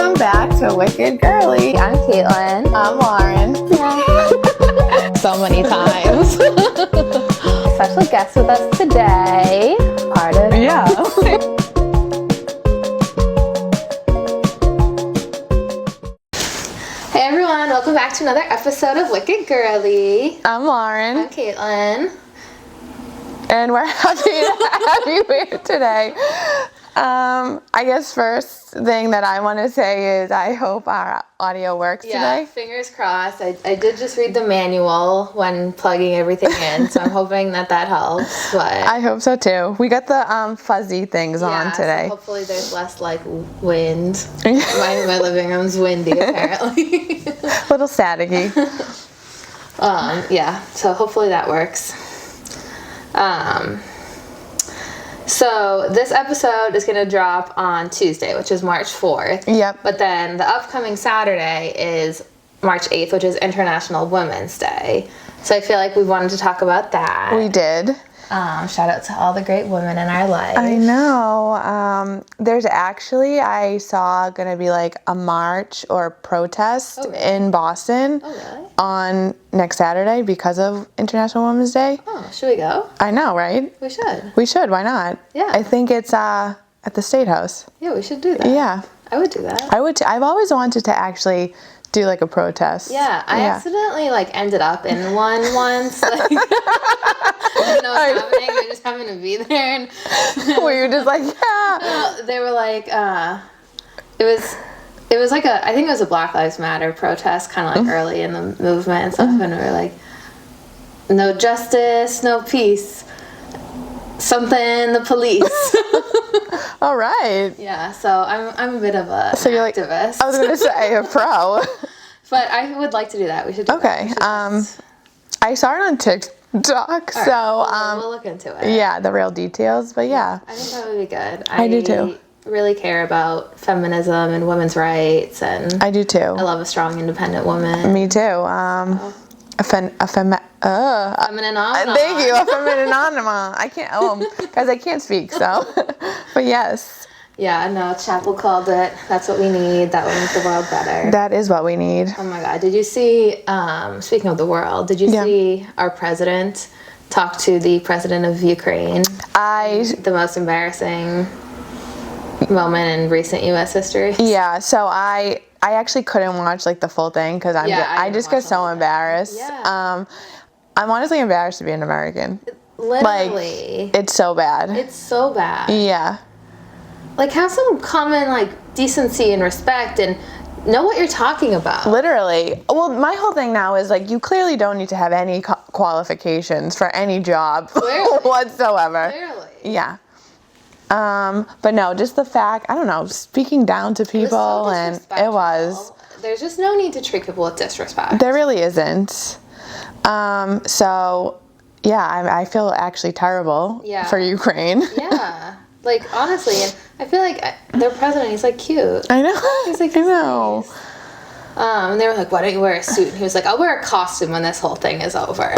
Welcome back to Wicked Girlie. I'm Caitlin. I'm Lauren. So many times. Special guest with us today. Artist. Yeah. Hey everyone, welcome back to another episode of Wicked Girlie. I'm Lauren. I'm Caitlin. And we're happy to have you here today. I guess first thing that I want to say is I hope our audio works today. Fingers crossed. I did just read the manual when plugging everything in, so I'm hoping that helps. But I hope so too. We got the fuzzy things on today. So hopefully there's less like wind. My living room's windy apparently. Little staticky. So hopefully that works. So this episode is going to drop on Tuesday, which is March 4th. Yep. But then the upcoming Saturday is March 8th, which is International Women's Day. So I feel like we wanted to talk about that. We did. Shout out to all the great women in our life. I know. There's actually, I saw going to be like a march or protest in Boston on next Saturday because of International Women's Day. Oh, should we go? I know, right? We should. We should. Why not? Yeah. I think it's at the State House. Yeah, we should do that. Yeah. I would do that. I would too. I've always wanted to actually do like a protest. Yeah, I accidentally ended up in one once. I didn't know what was happening. I just happened to be there. And were you just like, yeah? Well, they were like, it was like I think it was a Black Lives Matter protest, kind of like early in the movement and stuff. And we were like, no justice, no peace, something, the police. All right. Yeah, so I'm a bit of a activist. I was gonna say a pro. But I would like to do that. We should do that. I saw it on TikTok, so we'll look into it. Yeah, the real details, but yeah. I think that would be good. I do too. Really care about feminism and women's rights, and I do too. I love a strong, independent woman. Me too. Feminine Thank you, a feminine anima. I can't, because I can't speak, so. But yes. Yeah, no, Chapel called it. That's what we need. That will make the world better. That is what we need. Oh my God. Did you see, speaking of the world, did you see our president talk to the president of Ukraine? The most embarrassing moment in recent U.S. history. Yeah, so I actually couldn't watch the full thing because I just get so embarrassed. Yeah. I'm honestly embarrassed to be an American. Literally. It's so bad. It's so bad. Yeah. Have some common decency and respect and know what you're talking about. Literally. Well, my whole thing now is you clearly don't need to have any qualifications for any job whatsoever. Clearly. Yeah. But no, just the fact, I don't know, speaking down to people, and it was. There's just no need to treat people with disrespect. There really isn't. So, yeah, I feel actually terrible for Ukraine. Yeah. Honestly, and I feel like their president, he's cute. I know. He's I know. Nice. And they were like, why don't you wear a suit? And he was like, I'll wear a costume when this whole thing is over.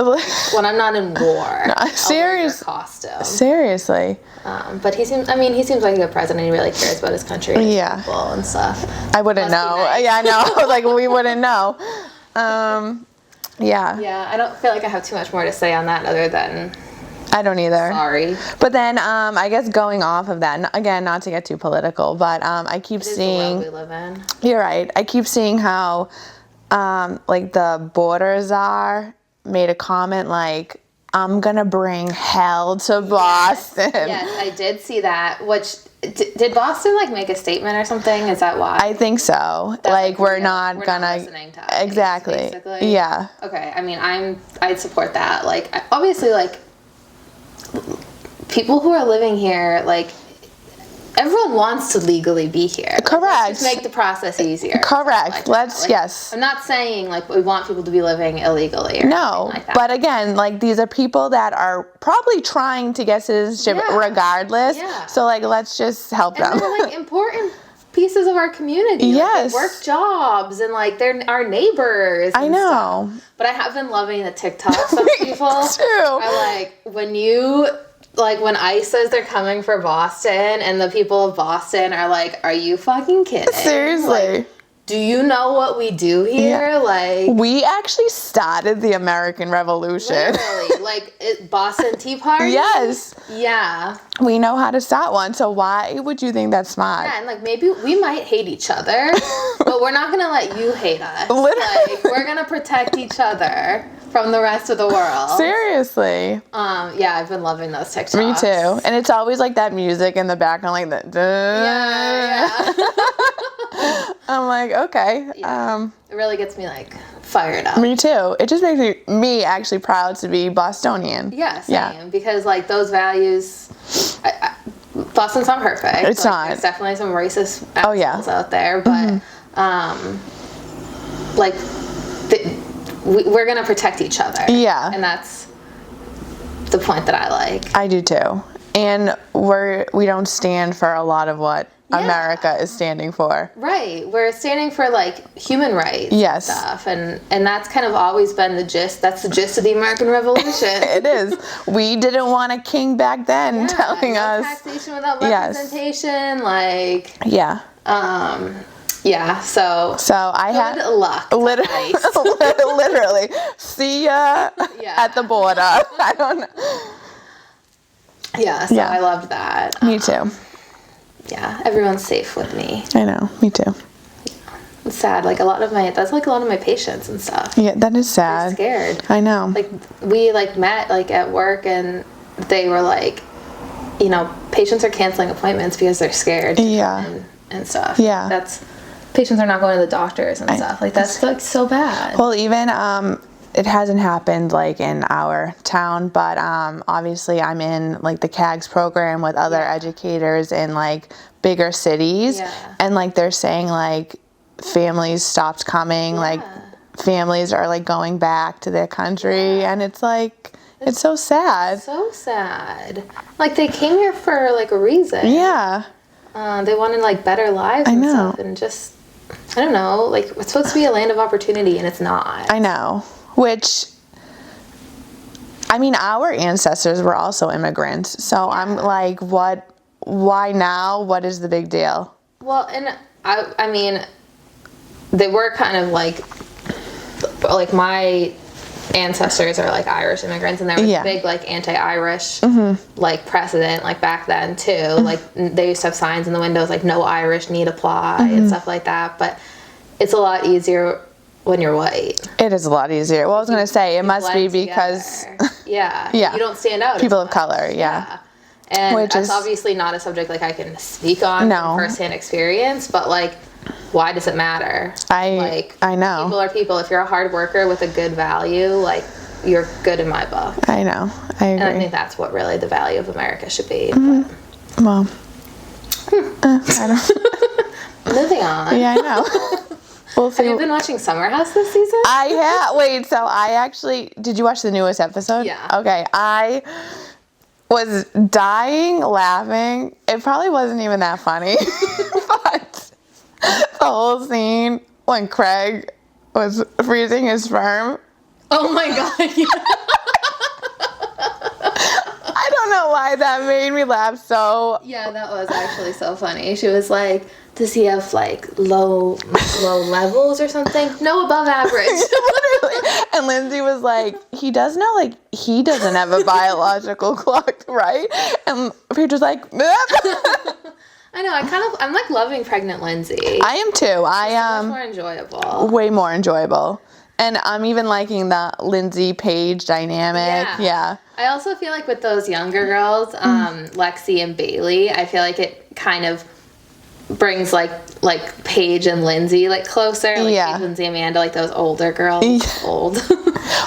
When I'm not in war, I'll wear a costume. Seriously. But he seems like a good president. He really cares about his country and his people and stuff. I wouldn't know. Nice. Yeah, I know. We wouldn't know. Yeah. Yeah, I don't feel like I have too much more to say on that other than... I don't either. Sorry. But then, I guess going off of that, again, not to get too political, but I keep seeing... the world we live in. You're right. I keep seeing how, the border czar made a comment I'm gonna bring hell to Boston. Yes, I did see that. Which, did Boston make a statement or something? Is that why? I think so. We're not gonna... listening to exactly. Basically. Yeah. Okay, I'd support that. Obviously, people who are living here, everyone wants to legally be here. Correct. Let's just make the process easier. Correct. Yes. I'm not saying we want people to be living illegally or no, anything like that. But again, these are people that are probably trying to get citizenship regardless. Yeah. So let's just help them. And they're important pieces of our community. Yes. They work jobs and they're our neighbors. I know. Stuff. But I have been loving the TikToks of people. Me too. Are when you like when ICE says they're coming for Boston and the people of Boston are like, are you fucking kidding? Seriously. Like, do you know what we do here? Yeah. Like, we actually started the American Revolution. Literally. Like, Boston Tea Party? Yes. Yeah. We know how to start one, so why would you think that's smart? Yeah, and like maybe we might hate each other, but we're not gonna let you hate us. Literally. Like, we're gonna protect each other from the rest of the world. Seriously. Yeah, I've been loving those TikToks. Me too. And it's always like that music in the background, like that. Yeah. I'm like, okay. Yeah. It really gets me like fired up. Me too. It just makes me actually proud to be Bostonian. Yeah, same. Because like those values, Boston's not perfect. It's like, not. There's definitely some racist assholes out there, but like we're gonna protect each other. Yeah. And that's the point that I like. I do too. And we don't stand for a lot of what America is standing for. Right. We're standing for like human rights and stuff. And that's kind of always been the gist. That's the gist of the American Revolution. It is. We didn't want a king back then telling us taxation without representation. Like yeah. Yeah, so I had good luck. Literally. See ya at the border. I don't know. Yeah, so I loved that. Me too. Yeah, everyone's safe with me. I know, me too. It's sad. Like that's like a lot of my patients and stuff. Yeah, that is sad. They're scared. I know. Like we like met like at work and they were like, you know, patients are canceling appointments because they're scared. Yeah. And stuff. Yeah. Patients are not going to the doctors and stuff. Like that's like so bad. Well, even it hasn't happened like in our town, but obviously I'm in like the CAGS program with other educators in like bigger cities, and like they're saying like families stopped coming, like families are like going back to their country, and it's like it's so sad. So sad. Like they came here for like a reason. Yeah. They wanted like better lives and stuff, and just I don't know, like it's supposed to be a land of opportunity, and it's not. I know. Which, I mean, our ancestors were also immigrants. So I'm like, why now? What is the big deal? Well, and I mean, they were kind of like my ancestors are like Irish immigrants, and there was a big like anti-Irish like precedent like back then too. Like they used to have signs in the windows like no Irish need apply and stuff like that. But it's a lot easier when you're white. It is a lot easier. Well, I was going to say, it must be because... You don't stand out. People of color, And which that's obviously not a subject like I can speak on from firsthand experience, but like, why does it matter? I know. People are people. If you're a hard worker with a good value, like, you're good in my book. I know. I agree. And I think that's what really the value of America should be. Well, I don't... Moving on. Yeah, I know. We'll see. Have you been watching Summer House this season? I have. Wait, so I actually... Did you watch the newest episode? Yeah. Okay, I was dying laughing. It probably wasn't even that funny. But the whole scene when Craig was freezing his sperm. Oh my God. Yeah. I don't know why that made me laugh so... Yeah, that was actually so funny. She was like... Does he have like low levels or something? No, above average. Literally. And Lindsay was like, he does know, like, he doesn't have a biological clock, right? And Peter's like, I know. I'm like loving pregnant Lindsay. I am too. I am much more enjoyable. Way more enjoyable. And I'm even liking the Lindsay Paige dynamic. Yeah. I also feel like with those younger girls, Lexi and Bailey, I feel like it kind of brings like Paige and Lindsay like closer, like Paige, Lindsay, Amanda, like those older girls. Old.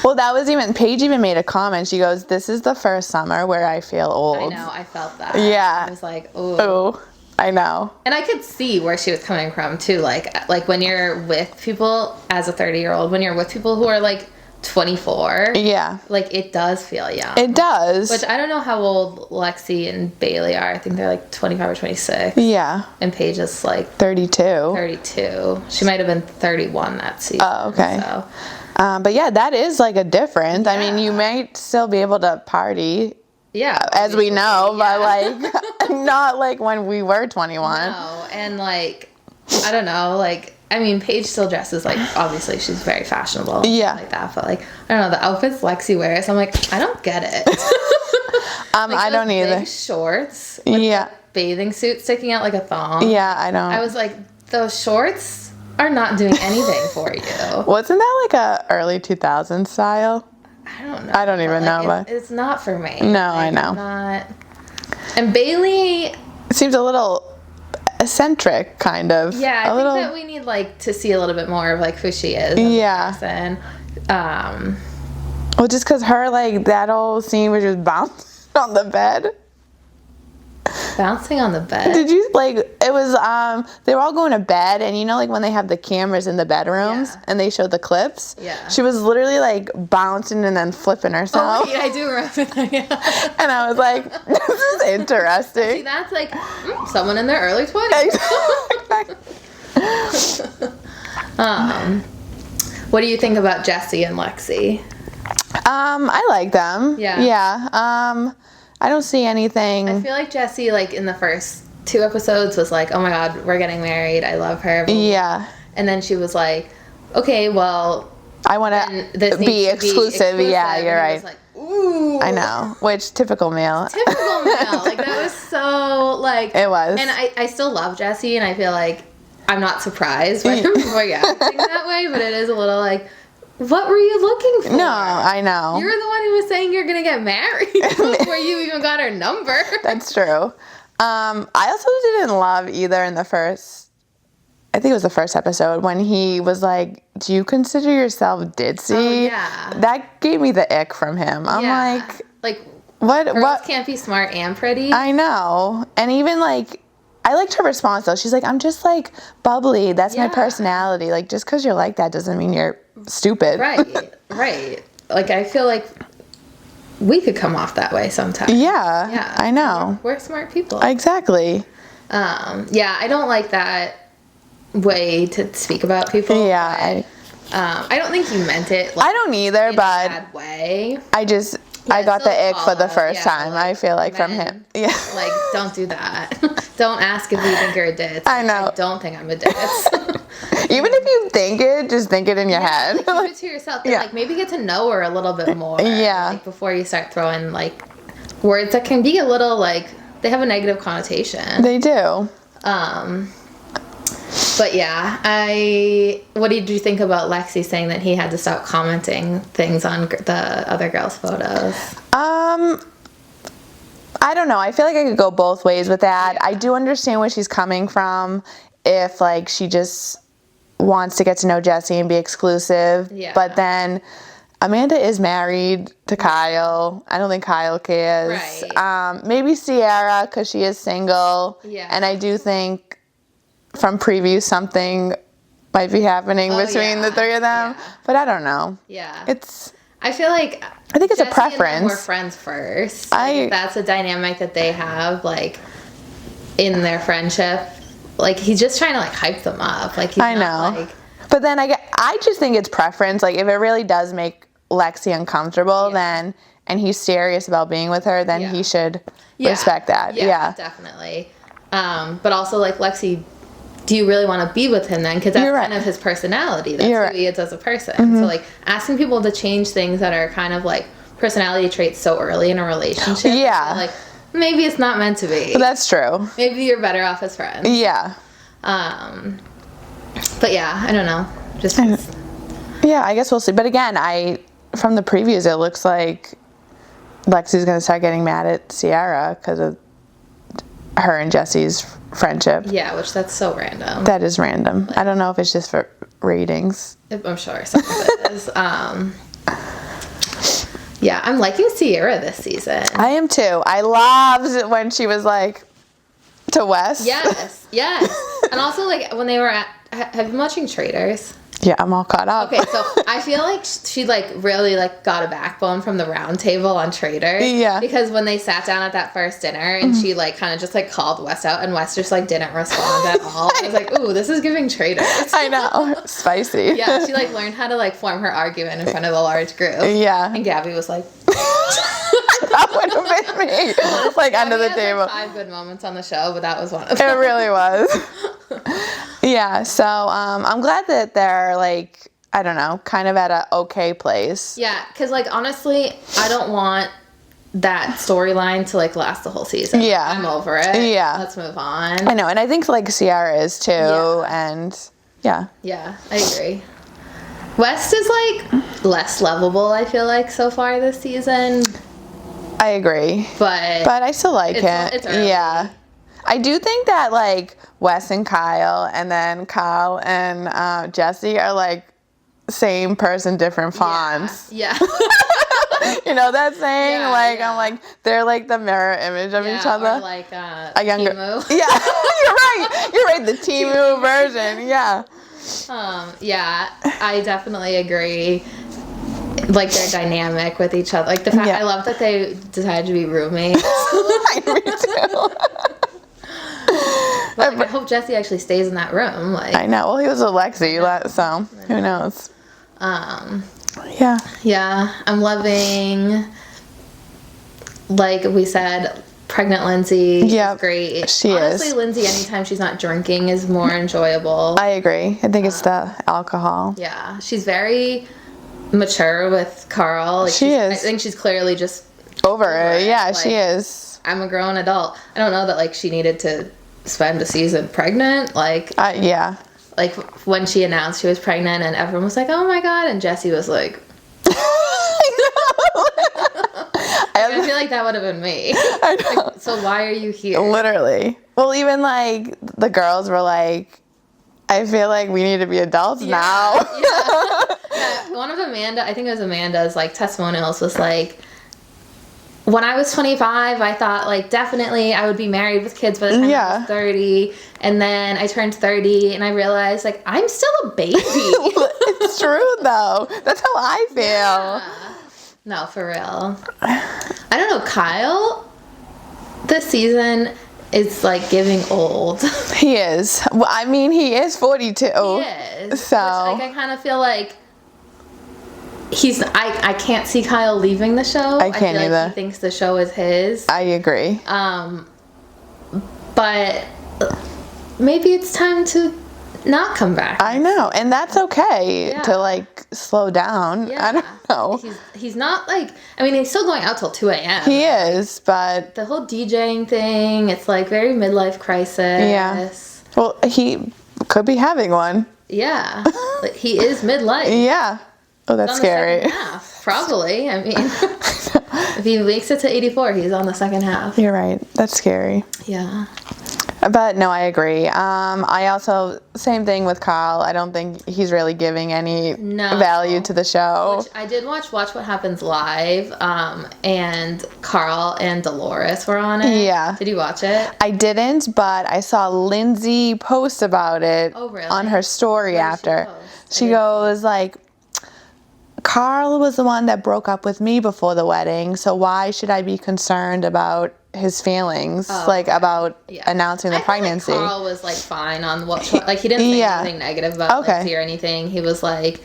Well, that was Paige even made a comment. She goes, "This is the first summer where I feel old." I know, I felt that. Yeah. I was like, oh, I know. And I could see where she was coming from too. Like when you're with people as a 30-year-old, when you're with people who are like 24. Yeah. Like it does feel young. It does. Which I don't know how old Lexi and Bailey are. I think they're like 25 or 26. Yeah. And Paige is like 32. 32. She might have been 31 that season. Oh, okay. So. But yeah, that is like a difference. Yeah. I mean, you might still be able to party Yeah. as we know, yeah. but like not like when we were 21. No, and like I don't know, like I mean, Paige still dresses like obviously she's very fashionable, and Yeah. like that. But like I don't know, the outfits Lexi wears, I'm like I don't get it. Like, I don't either. Big shorts. With Yeah. the bathing suit sticking out like a thong. Yeah, I don't. I was like, those shorts are not doing anything for you. Wasn't that like a early 2000s style? I don't know. I don't even know, but it's not for me. No, Like, I know. Not. And Bailey. It seems a little eccentric, kind of. Yeah, I a think little. that we need like to see a little bit more of like who she is. Yeah. And Well, just because her like that old scene where she was bouncing on the bed. bouncing on the bed. Did you like it was they were all going to bed, and you know like when they have the cameras in the bedrooms Yeah. and they show the clips? Yeah. She was literally like bouncing and then flipping herself. Oh, yeah, I do remember that. Yeah. And I was like, this is See, interesting. that's like someone in their early 20s. What do you think about Jesse and Lexi? I like them. Yeah. Yeah. I don't see anything. I feel like Jesse, like in the first 2 episodes, was like, "Oh my God, we're getting married. I love her." Yeah. And then she was like, "Okay, well, I want then to this be needs to exclusive. Yeah, And you're he right. was like, "Ooh." I know. Which typical male. Typical male. Like that was so like. It was. And I still love Jesse, and I feel like I'm not surprised by him reacting that way, but it is a little like. What were you looking for? No, I know. You were the one who was saying you're going to get married before you even got her number. That's true. I also didn't love either in the first, I think it was the first episode, when he was like, do you consider yourself ditzy? Oh, yeah. That gave me the ick from him. I'm like, what? girls can't be smart and pretty. I know. And even like, I liked her response though. She's like, I'm just like bubbly. That's my Yeah. personality. Like, just because you're like that doesn't mean you're stupid. Right. Like, I feel like we could come off that way sometimes. Yeah, I know. We're smart people. Exactly. Yeah, I don't like that way to speak about people. Yeah. I don't think you meant it. Like, I don't either, in a but bad way. I got the still ick for the follow, first yeah, time. like, I feel like from men. him. Yeah. Like, don't do that. Don't ask if you think you're a ditz. I know. I don't think I'm a ditz. Even if you think it, just think it in your head. Like, keep it to yourself. And, Yeah. like, maybe get to know her a little bit more. Yeah. Like, before you start throwing, like, words that can be a little, like, they have a negative connotation. They do. But yeah, what did you think about Lexi saying that he had to stop commenting things on the other girls' photos? I don't know. I feel like I could go both ways with that. Yeah. I do understand where she's coming from. If like she just wants to get to know Jesse and be exclusive. Yeah. But then Amanda is married to Kyle. I don't think Kyle cares. Right. Maybe Sierra because she is single. Yeah. And I do think from previews something might be happening between the three of them. Yeah. But I don't know. Yeah. I feel like think it's Jesse a preference. And them were friends first. Like, that's a dynamic that they have, like, in their friendship. Like, he's just trying to, like, hype them up. Like, he's I know. not, like... But then I just think it's preference. Like, if it really does make Lexi uncomfortable, then, and he's serious about being with her, then he should respect that. Yeah. Definitely. But also, like, Lexi, do you really want to be with him then? Because that's kind of his personality. That's who he is as a person. Mm-hmm. So, like, asking people to change things that are kind of, like, personality traits so early in a relationship. Yeah. Like, maybe it's not meant to be. But that's true. Maybe you're better off as friends. Yeah. But yeah, I don't know. Just Yeah, I guess we'll see. But again, from the previews, it looks like Lexi's going to start getting mad at Sierra because of her and Jesse's friendship. Yeah, which that's so random. That is random. I don't know if it's just for ratings. I'm sure some of it is. Yeah, I'm liking Sierra this season. I am too. I loved when she was like to Wes. Yes. And also, like, when they were at... Have you been watching Traitors? Yeah, I'm all caught up. Okay, so I feel like she, like, really, like, got a backbone from the round table on Traitors. Yeah. Because when they sat down at that first dinner and she, like, kind of just, like, called Wes out and Wes just, like, didn't respond at all. I was like, ooh, this is giving Traitors. I know. Spicy. Yeah, she, like, learned how to, like, form her argument in front of a large group. Yeah. And Gabby was like... That would have been me. Like under the table. Like 5 good moments on the show, but that was one of them. It really was. Yeah, so I'm glad that they're like, I don't know, kind of at a okay place. Yeah, because like honestly, I don't want that storyline to like last the whole season. Yeah. I'm over it. Yeah. Let's move on. I know, and I think like Ciara is too, and yeah. Yeah, I agree. West is like less lovable, I feel like, so far this season. I agree. But I still like it. It's early. Yeah. I do think that like Wes and Kyle, and then Kyle and Jesse are like same person, different fonts. Yeah. You know that saying? Yeah, like yeah. I'm like they're like the mirror image of each other. Or like a younger. Timu. Yeah, you're right. You're right. The Timu version. Yeah. Yeah, I definitely agree. Like their dynamic with each other. Like the fact I love that they decided to be roommates. I me too. But like, I hope Jesse actually stays in that room. Like I know. Well, he was with Lexi, so who knows? Yeah. Yeah, I'm loving. Like we said, pregnant Lindsay. Yeah, is great. She Honestly, is. Lindsay, anytime she's not drinking, is more enjoyable. I agree. I think it's the alcohol. Yeah, she's very mature with Carl. Like, she is. I think she's clearly just over it. Yeah, like, she is. I'm a grown adult. I don't know that like she needed to spend a season pregnant. Like yeah. Like when she announced she was pregnant and everyone was like, "Oh my god," and Jesse was like, I feel like that would have been me. I know. Like, so why are you here? Literally. Well, even like the girls were like, I feel like we need to be adults now. Yeah. One of I think it was Amanda's like testimonials was like, when I was 25, I thought like definitely I would be married with kids by the time I was 30. And then I turned 30 and I realized like I'm still a baby. It's true though. That's how I feel. Yeah. No, for real. I don't know, Kyle this season is like giving old. He is. Well, I mean, he is 42. He is. So Which, like I kind of feel like I can't see Kyle leaving the show. I can't feel either. Like he thinks the show is his. I agree. But maybe it's time to not come back. I know, and that's okay to like slow down. Yeah. I don't know. He's not like, I mean, he's still going out till 2 a.m. He is, but The whole DJing thing, it's like very midlife crisis. Yeah. Well, he could be having one. Yeah. Like, he is midlife. Yeah. Oh, that's On scary. the second half, probably. I mean, if he makes it to 84, he's on the second half. You're right. That's scary. Yeah. But no, I agree. I also, same thing with Kyle. I don't think he's really giving any value to the show. Which I did watch What Happens Live, and Carl and Dolores were on it. Yeah. Did you watch it? I didn't, but I saw Lindsay post about it on her story after. She goes like, Carl was the one that broke up with me before the wedding, so why should I be concerned about his feelings, about announcing the pregnancy? Like Carl was like fine on what, like he didn't say anything negative about Lindsay or anything. He was like,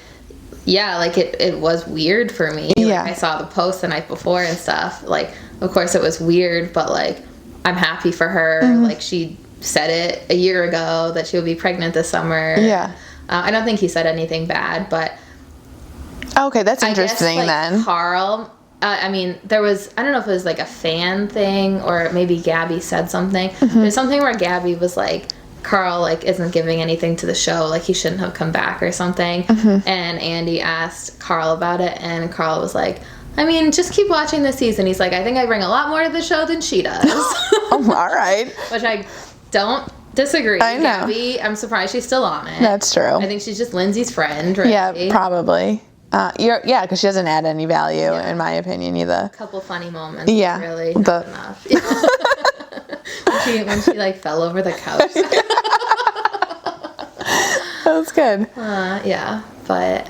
yeah, like it was weird for me. Like, I saw the post the night before and stuff. Like, of course it was weird, but like I'm happy for her. Mm-hmm. Like she said it a year ago that she would be pregnant this summer. Yeah. I don't think he said anything bad, but. Okay, that's interesting. I guess, like, then. Carl, I mean, there was, I don't know if it was like a fan thing or maybe Gabby said something. Mm-hmm. There's something where Gabby was like, Carl like isn't giving anything to the show, like he shouldn't have come back or something. Mm-hmm. And Andy asked Carl about it, and Carl was like, I mean, just keep watching this season. He's like, I think I bring a lot more to the show than she does. Oh, all right. Which I don't disagree. I know. Gabby, I'm surprised she's still on it. That's true. I think she's just Lindsay's friend, right? Yeah, probably. Because she doesn't add any value, in my opinion, either. A couple funny moments. Yeah. Really not enough. when she like fell over the couch. That was good. Yeah. But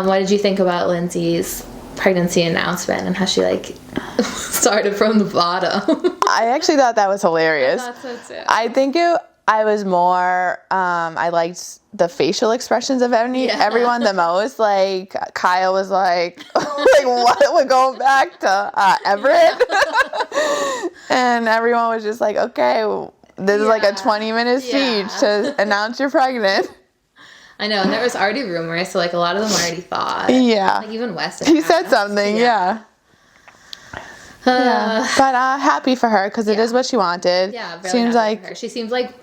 what did you think about Lindsay's pregnancy announcement and how she like started from the bottom? I actually thought that was hilarious. I thought so too. I think I was more, I liked the facial expressions of everyone the most. Like, Kyle was like, like, what? We're going back to Everett? And everyone was just like, okay, this is like a 20-minute speech to announce you're pregnant. I know, and there was already rumors, so, like, a lot of them already thought. Yeah. Like, even Weston. He said something, yeah. But happy for her, because it is what she wanted. Yeah, really seems happy like for her. She seems like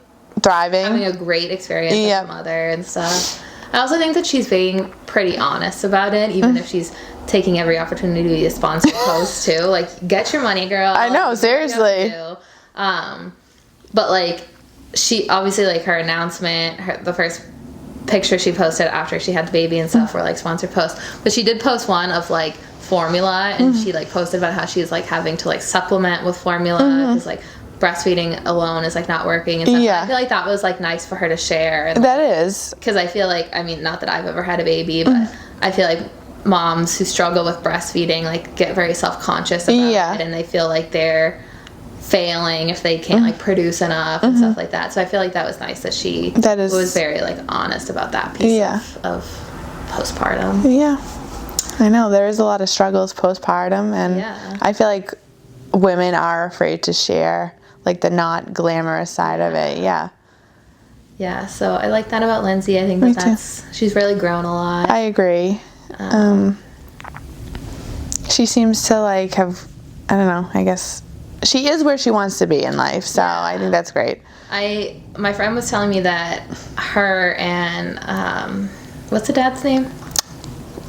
thriving, having a great experience as a mother and stuff. I also think that she's being pretty honest about it, even if she's taking every opportunity to be a sponsored post too. Like, get your money, girl. I know, seriously. But like, she obviously, like, her announcement, the first picture she posted after she had the baby and stuff were like sponsored posts. But she did post one of like formula, and she like posted about how she's like having to like supplement with formula because like breastfeeding alone is like not working and stuff. I feel like that was like nice for her to share. And, that is, because I feel like, I mean, not that I've ever had a baby, but I feel like moms who struggle with breastfeeding like get very self-conscious about it, and they feel like they're failing if they can't like produce enough and stuff like that. So I feel like that was nice that she was very like honest about that piece of postpartum. Yeah, I know there is a lot of struggles postpartum, and I feel like women are afraid to share like the not glamorous side of it. Yeah, so I like that about Lindsay. I think she's really grown a lot. I agree. She seems to like have, I don't know, I guess she is where she wants to be in life, so I think that's great. My friend was telling me that her and what's the dad's name?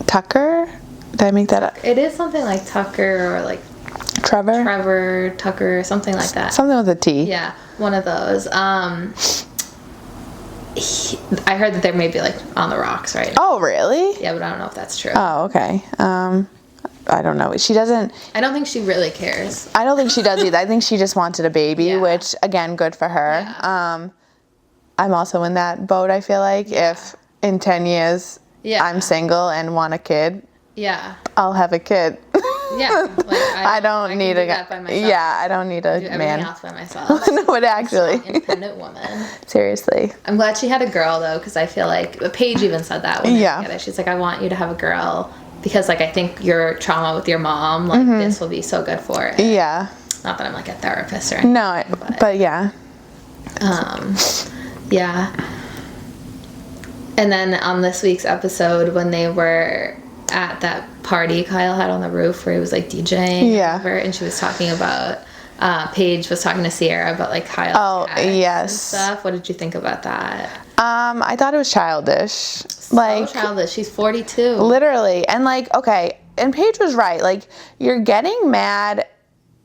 Tucker? Did I make that up? It is something like Tucker or like Trevor Tucker, something like that. Something with a T. Yeah, one of those. I heard that they may be like on the rocks, right? Oh, really? Yeah, but I don't know if that's true. Oh, okay. I don't know. She doesn't. I don't think she really cares. I don't think she does either. I think she just wanted a baby, which again, good for her. Yeah. I'm also in that boat. I feel like if in 10 years I'm single and want a kid, I'll have a kid. Yeah, like I don't need a guy. Yeah, I don't need a man. Everything else by myself. No, but actually, independent woman. Seriously, I'm glad she had a girl though, because I feel like Paige even said that when they were together. She's like, I want you to have a girl because like I think your trauma with your mom, like this will be so good for it. Yeah. Not that I'm like a therapist or anything. No, but yeah. Yeah. And then on this week's episode, when they were at that party Kyle had on the roof where he was like DJing, and she was talking about Paige was talking to Sierra about like Kyle's and stuff. What did you think about that? I thought it was childish. So childish. She's 42. Literally. And like, okay, and Paige was right. Like, you're getting mad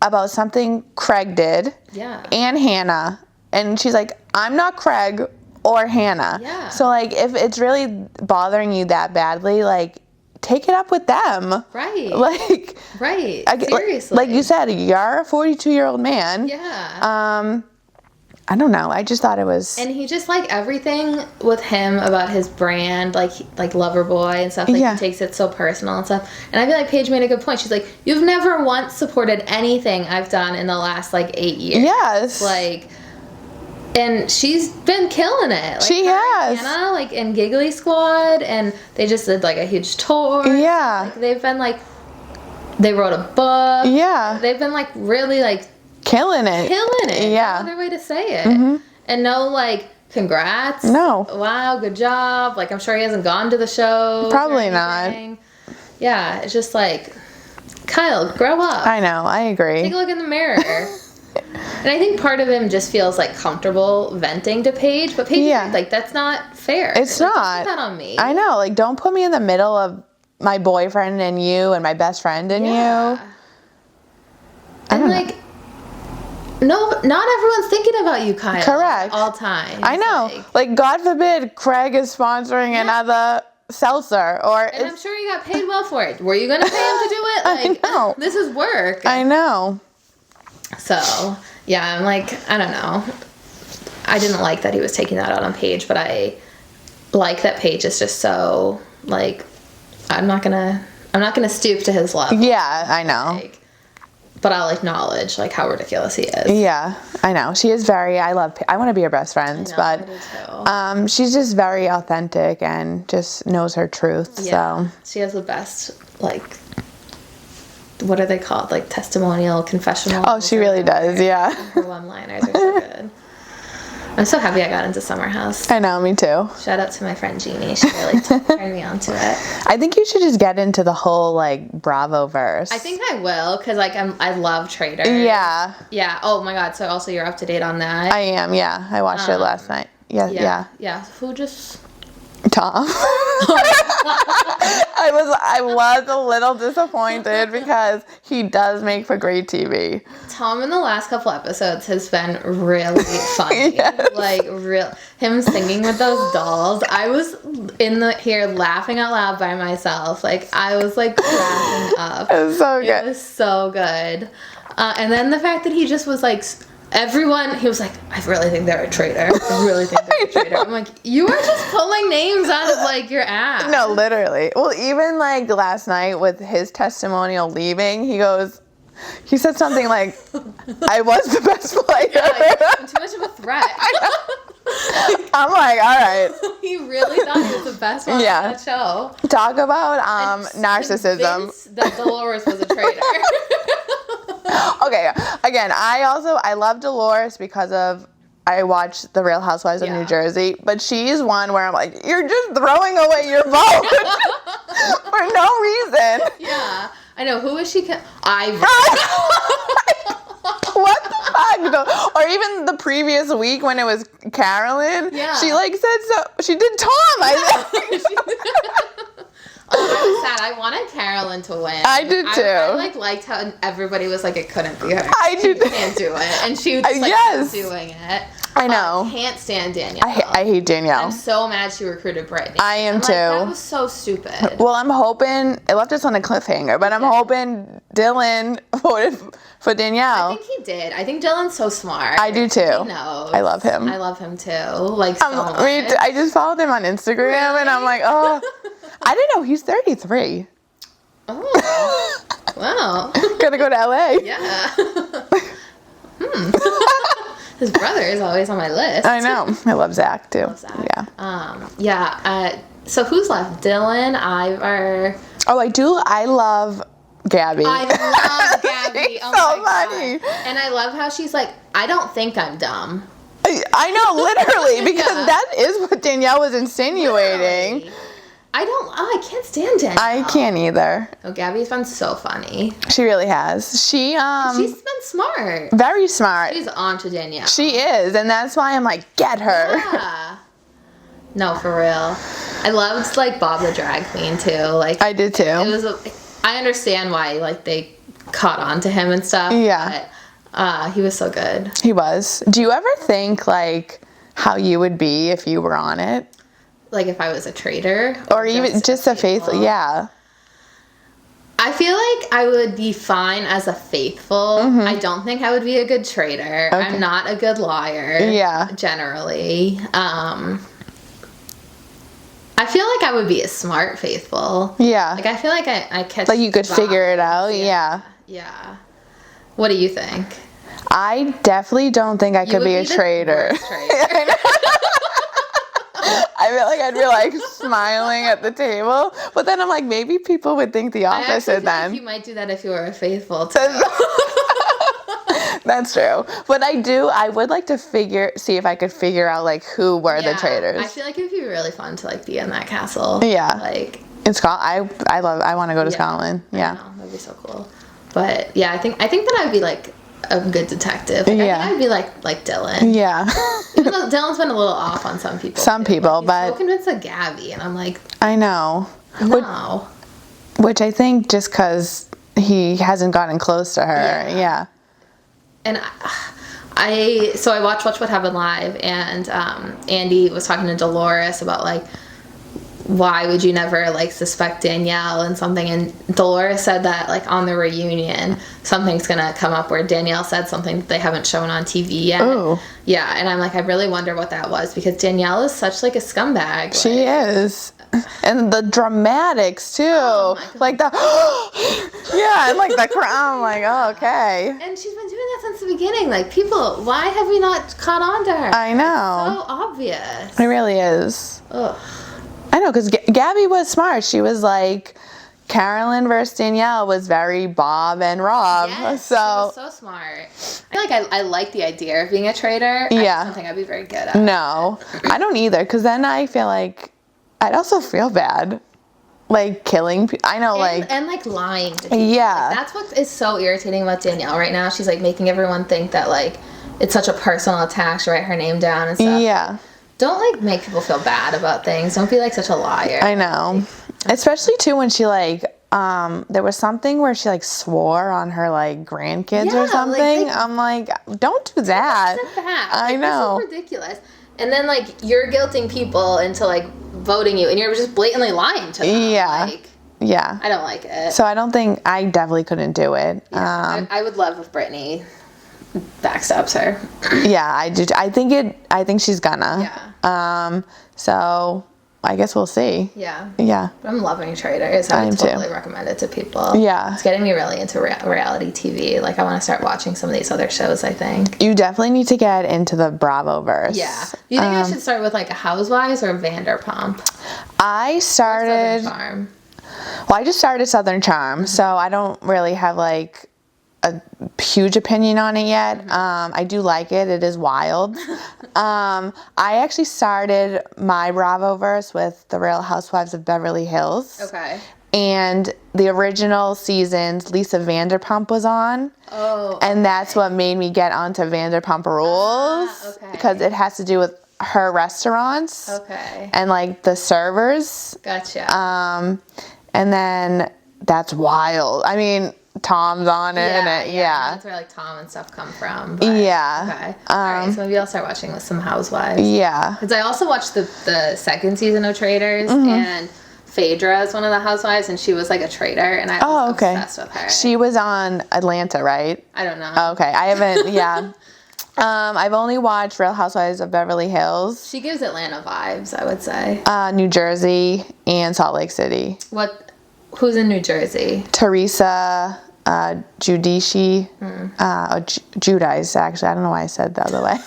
about something Craig did. Yeah. And Hannah. And she's like, I'm not Craig or Hannah. Yeah. So like, if it's really bothering you that badly, like, take it up with them. Right. Like. Right. Seriously. Like you said, you're a 42-year-old man. Yeah. I don't know. I just thought it was. And he just like everything with him about his brand, like Loverboy and stuff. Like he takes it so personal and stuff. And I feel like Paige made a good point. She's like, you've never once supported anything I've done in the last like 8 years. Yes. Like. And she's been killing it. Like, she has. Hannah, like, in Giggly Squad, and they just did, like, a huge tour. Yeah. Like, they've been, like, they wrote a book. Yeah. They've been, like, really, like, killing it. Yeah. No other way to say it. Mm-hmm. And no, like, congrats. No. Wow, good job. Like, I'm sure he hasn't gone to the show. Probably not. Yeah, it's just, like, Kyle, grow up. I know, I agree. Take a look in the mirror. And I think part of him just feels like comfortable venting to Paige, but Paige is like, that's not fair. It's like, not. Don't put that on me. I know. Like, don't put me in the middle of my boyfriend and you and my best friend and you. And like, no, not everyone's thinking about you, Kyle. Correct. All time. I know. Like, God forbid Craig is sponsoring another seltzer or. And I'm sure you got paid well for it. Were you going to pay him to do it? Like, I know. This is work. I know. So, yeah, I'm like, I don't know. I didn't like that he was taking that out on Paige, but I like that Paige is just so, like, I'm not gonna stoop to his level. Yeah, I know. Like, but I'll acknowledge like how ridiculous he is. Yeah, I know. She is very, I want to be her best friend, I do too. she's just very authentic and just knows her truth. Yeah. So she has the best, like, what are they called? Like testimonial, confessional. Oh, she really does, yeah. Her one-liners are so good. I'm so happy I got into Summer House. I know, me too. Shout out to my friend Jeannie. She really turned me on to it. I think you should just get into the whole, like, Bravo verse. I think I will, because, like, I love Traitors. Yeah. Yeah. Oh, my God. So, also, you're up to date on that? I am, yeah. I watched it last night. Yeah. Who just... Tom. I was a little disappointed because he does make for great TV. Tom in the last couple episodes has been really funny. Yes. Like him singing with those dolls. I was here laughing out loud by myself. Like I was like cracking up. It was so good. It was so good. And then the fact that he just was like. He was like, I really think they're a traitor. I really think they're a traitor. I'm like, you are just pulling names out of, like, your ass. No, literally. Well, even, like, last night with his testimonial leaving, he said something like, I was the best player. Yeah, like, I'm too much of a threat. I'm like, all right. He really thought he was the best one on that show. Talk about narcissism. That Dolores was a traitor. Okay, again, I love Dolores because I watched The Real Housewives of New Jersey, but she's one where I'm like, you're just throwing away your vote for no reason. Yeah, I know. Who is she? Ivory. What the fuck? Or even the previous week when it was Carolyn, she said so. She did Tom. Oh, I was sad. I wanted Carolyn to win. I did too. I liked how everybody was like, it couldn't be her. I did. She can't do it, and she was just doing it. I know. I can't stand Danielle. I hate Danielle. I'm so mad she recruited Brittany. I am too. That was so stupid. Well, I'm hoping it left us on a cliffhanger, but I'm hoping Dylan voted for Danielle. I think he did. I think Dylan's so smart. I do too. He knows. I love him. I love him too. Like so much. I just followed him on Instagram, and I'm like, oh, I didn't know he's 33. Oh, wow. Gonna go to LA. Yeah. His brother is always on my list. I know. I love Zach too. Yeah. So who's left? Dylan, Ivor. Oh, I love Gabby. I love Gabby. She's so funny. God. And I love how she's like, I don't think I'm dumb. I know, literally, because that is what Danielle was insinuating. Literally. I can't stand Danielle. I can't either. Oh, Gabby's been so funny. She really has. She's been smart. Very smart. She's on to Danielle. She is, and that's why I'm like, get her. Yeah. No, for real. I loved like Bob the Drag Queen too. Like I did too. I understand why like they caught on to him and stuff. Yeah. But he was so good. He was. Do you ever think like how you would be if you were on it? Like if I was a traitor? Or even just a faithful, yeah. I feel like I would be fine as a faithful. Mm-hmm. I don't think I would be a good traitor. Okay. I'm not a good liar. Yeah. Generally. I feel like I would be a smart faithful. Yeah. Like I feel like I catch like you could figure it out. Yeah. Yeah. What do you think? I definitely don't think I could be a traitor. I feel like I'd be like smiling at the table, but then I'm like, maybe people would think the opposite then. Like you might do that if you were a faithful too. That's true. But I would like to see if I could figure out like who were the traitors. I feel like it'd be really fun to like be in that castle. Yeah. Like in Scotland. I want to go to Scotland. Yeah. I know, that'd be so cool. But yeah, I think that I'd be like a good detective. Like, I think I'd be like Dylan. Yeah. Even though Dylan's been a little off on some people. But so convinced of Gabby, and I'm like, I know. No. Which I think just because he hasn't gotten close to her. Yeah. And I watched Watch What Happened Live, and Andy was talking to Dolores about like, why would you never like suspect Danielle and something, and Dolores said that like on the reunion something's gonna come up where Danielle said something that they haven't shown on TV yet. Ooh. Yeah, and I'm like, I really wonder what that was, because Danielle is such like a scumbag. She is. And the dramatics too. Oh my God. Like the yeah, and like the I'm like, oh, okay. And she's been doing that since the beginning. Like, people, why have we not caught on to her? I know. It's so obvious. It really is. Ugh. I know, because Gabby was smart. She was like, Carolyn versus Danielle was very Bob and Rob. Yes, so she was so smart. I feel like I like the idea of being a traitor. I just don't think I'd be very good at it. no, I don't either. Because then I feel like I'd also feel bad, like killing people. I know, and like lying to people. Yeah. Like, that's what is so irritating about Danielle right now. She's like making everyone think that like it's such a personal attack to write her name down and stuff. Yeah. Don't like make people feel bad about things. Don't be like such a liar. I know. Especially too when she like there was something where she like swore on her like grandkids or something. I'm like, don't do that. Step back. I know. This is ridiculous. And then like you're guilting people into like voting you, and you're just blatantly lying to them. Yeah. Like, yeah. I don't like it. So I don't think I definitely couldn't do it. Yeah, I would love if Brittany backstabs her. Yeah, I do. I think she's gonna. Yeah. So I guess we'll see. Yeah. Yeah. I'm loving Traitors. I would totally recommend it to people. Yeah. It's getting me really into reality TV. Like, I want to start watching some of these other shows, I think. You definitely need to get into the Bravoverse. Yeah. Do you think I should start with, like, a Housewives or Vanderpump? I started... Southern Charm. Well, I just started Southern Charm, so I don't really have, like, a huge opinion on it yet. I do like it. It is wild. I actually started my Bravoverse with The Real Housewives of Beverly Hills. Okay. And the original seasons, Lisa Vanderpump was on. Oh. And that's what made me get onto Vanderpump Rules. Okay. Because it has to do with her restaurants. Okay. And, like, the servers. Gotcha. And then that's wild. I mean... Tom's on it. Yeah. That's where like Tom and stuff come from. But, yeah. Okay. All right. So maybe I'll start watching with some Housewives. Yeah. Because I also watched the second season of Traitors, and Phaedra is one of the housewives, and she was like a traitor, and I was obsessed with her. She was on Atlanta, right? I don't know. Okay. I haven't. Yeah. I've only watched Real Housewives of Beverly Hills. She gives Atlanta vibes, I would say. New Jersey and Salt Lake City. Who's in New Jersey? Teresa. Judici, Judice, actually. I don't know why I said the other way.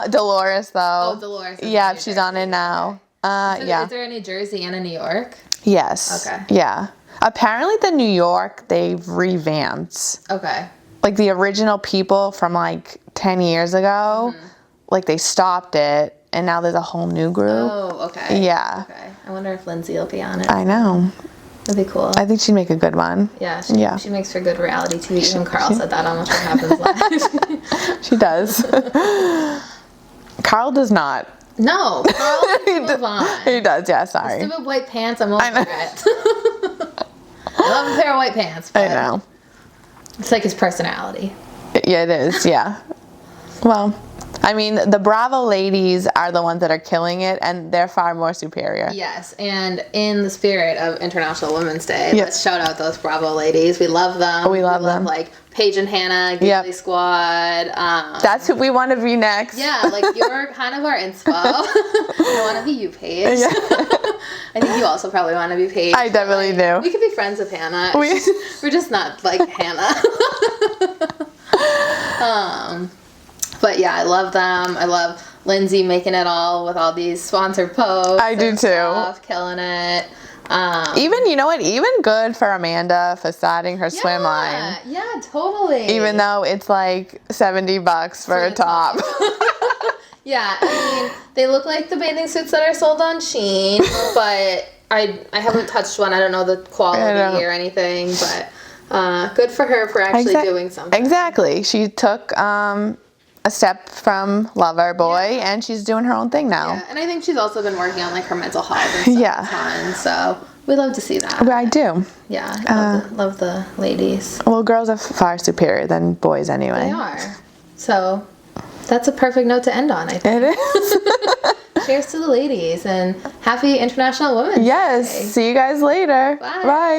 Dolores, though. Oh, Dolores. Yeah, she's on it now. Yeah. Is there a New Jersey and a New York? Yes. Okay. Yeah. Apparently the New York, they've revamped. Okay. Like the original people from like 10 years ago, like they stopped it, and now there's a whole new group. Oh, okay. Yeah. Okay. I wonder if Lindsay will be on it. I know. That'd be cool. I think she'd make a good one. Yeah, she makes for good reality TV. Even Carl said that on What Happens Live. She does. Carl does not. No, Carl needs to move on. He does, yeah, sorry. Stupid white pants, I'm over it. I love a pair of white pants, but I know. It's like his personality. Yeah, it is, yeah. Well, I mean, the Bravo ladies are the ones that are killing it, and they're far more superior. Yes, and in the spirit of International Women's Day, let's shout out those Bravo ladies. We love them. We love them. Like Paige and Hannah, Giggly Squad. That's who we want to be next. Yeah, like you're kind of our inspo. I want to be you, Paige. Yeah. I think you also probably want to be Paige. I definitely do. We could be friends with Hannah. We're just not like Hannah. But yeah, I love them. I love Lindsay making it all with all these sponsored posts. I do too. Killing it. Even, you know what? Even good for Amanda facading her swim line. Yeah, totally. Even though it's like $70 for a top. Yeah, I mean, they look like the bathing suits that are sold on Shein, but I haven't touched one. I don't know the quality or anything, but good for her for actually doing something. Exactly. She took a step from lover boy, and she's doing her own thing now. Yeah, and I think she's also been working on like her mental health and stuff. Yeah. So we love to see that. I do. Yeah, I love the ladies. Well, girls are far superior than boys anyway. They are. So that's a perfect note to end on, I think. It is. Cheers to the ladies, and happy International Women's Day. Yes. See you guys later. Bye. Bye.